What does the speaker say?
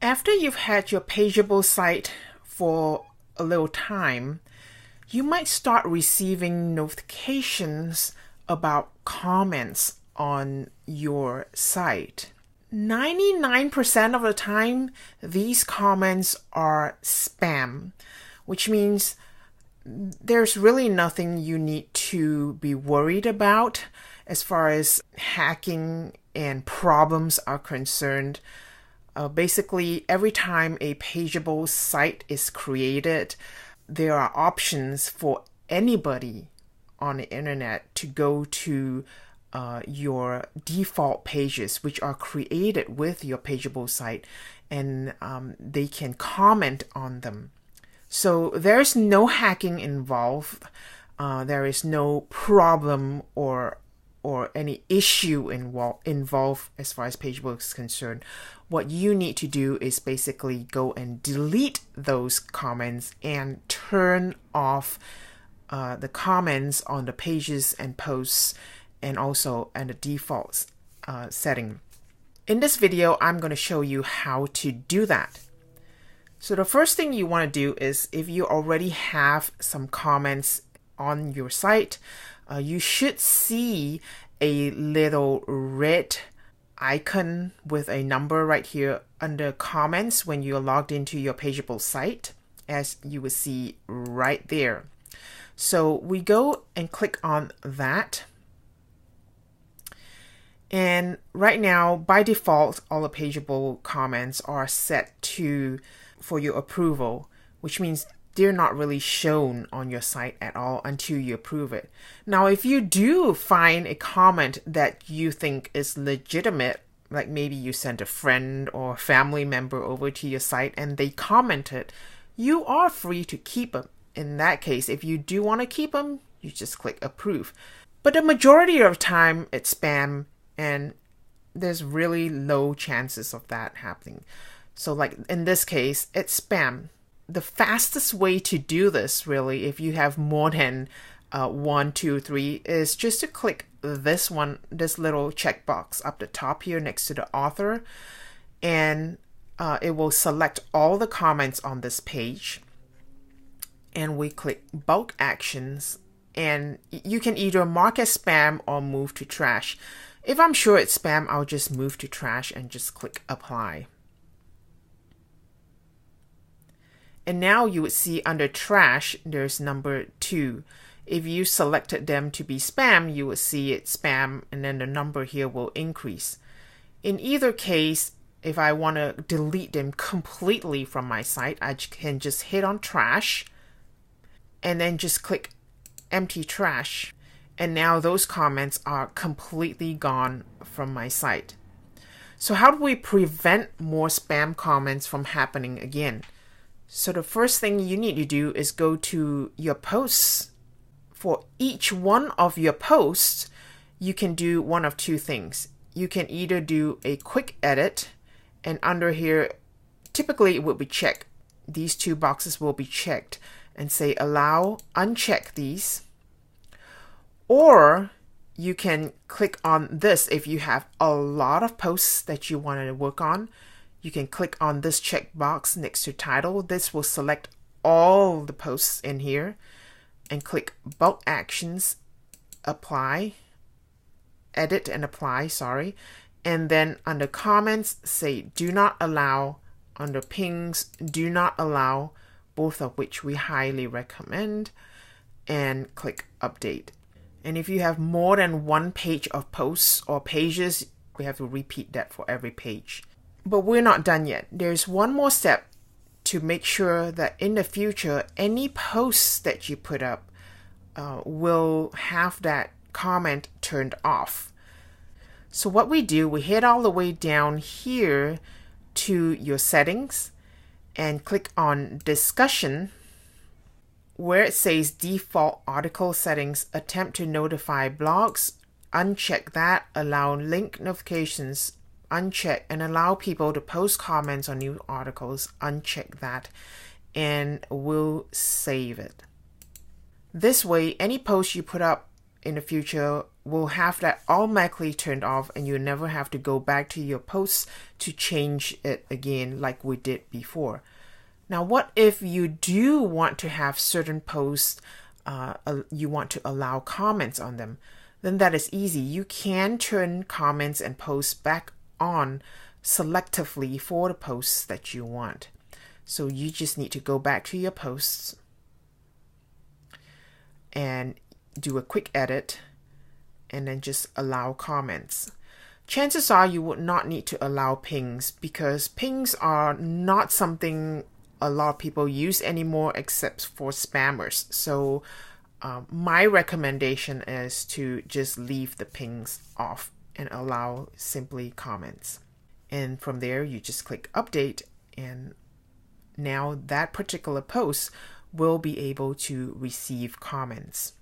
After you've had your Pageable site for a little time, you might start receiving notifications about comments on your site. 99% of the time, these comments are spam, which means there's really nothing you need to be worried about as far as hacking and problems are concerned. Basically, every time a Pageable site is created, there are options for anybody on the internet to go to your default pages, which are created with your Pageable site, and they can comment on them. So there's no hacking involved. There is no problem or any issue involved as far as Pageable is concerned. What you need to do is basically go and delete those comments and turn off the comments on the pages and posts, and also and the default setting. In this video, I'm going to show you how to do that. So the first thing you want to do is, if you already have some comments on your site, you should see a little red icon with a number right here under comments when you're logged into your Pageable site, as you will see right there. So we go and click on that. And right now, by default, all the Pageable comments are set for your approval, which means they're not really shown on your site at all until you approve it. Now, if you do find a comment that you think is legitimate, like maybe you sent a friend or family member over to your site and they commented, you are free to keep them. In that case, if you do want to keep them, you just click approve. But the majority of the time, it's spam, and there's really low chances of that happening. So like in this case, it's spam. The fastest way to do this, really, if you have more than 1, 2, 3, is just to click this little checkbox up the top here next to the author, and it will select all the comments on this page. And we click bulk actions, and you can either mark as spam or move to trash. If I'm sure it's spam, I'll just move to trash and just click apply. And now you would see under trash, there's number 2. If you selected them to be spam, you would see it spam, and then the number here will increase. In either case, if I want to delete them completely from my site, I can just hit on trash and then just click empty trash. And now those comments are completely gone from my site. So how do we prevent more spam comments from happening again? So the first thing you need to do is go to your posts. For each one of your posts, you can do one of two things. You can either do a quick edit, and under here, typically it will be checked. These two boxes will be checked and say allow, uncheck these. Or you can click on this if you have a lot of posts that you want to work on. You can click on this checkbox next to title. This will select all the posts in here, and click bulk actions, apply, edit and apply, sorry. And then under comments, say do not allow. Under pings, do not allow, both of which we highly recommend, and click update. And if you have more than one page of posts or pages, we have to repeat that for every page. But we're not done yet. There's one more step to make sure that in the future, any posts that you put up will have that comment turned off. So what we do, we head all the way down here to your settings and click on discussion, where it says default article settings, attempt to notify blogs, uncheck that, allow link notifications, uncheck, and allow people to post comments on new articles, uncheck that, and we'll save it. This way, any post you put up in the future will have that automatically turned off, and you'll never have to go back to your posts to change it again like we did before. Now, what if you do want to have certain posts, you want to allow comments on them? Then that is easy. You can turn comments and posts back on selectively for the posts that you want. So you just need to go back to your posts and do a quick edit and then just allow comments. Chances are you would not need to allow pings, because pings are not something a lot of people use anymore except for spammers. So my recommendation is to just leave the pings off and allow simply comments. And from there, you just click update, and now that particular post will be able to receive comments.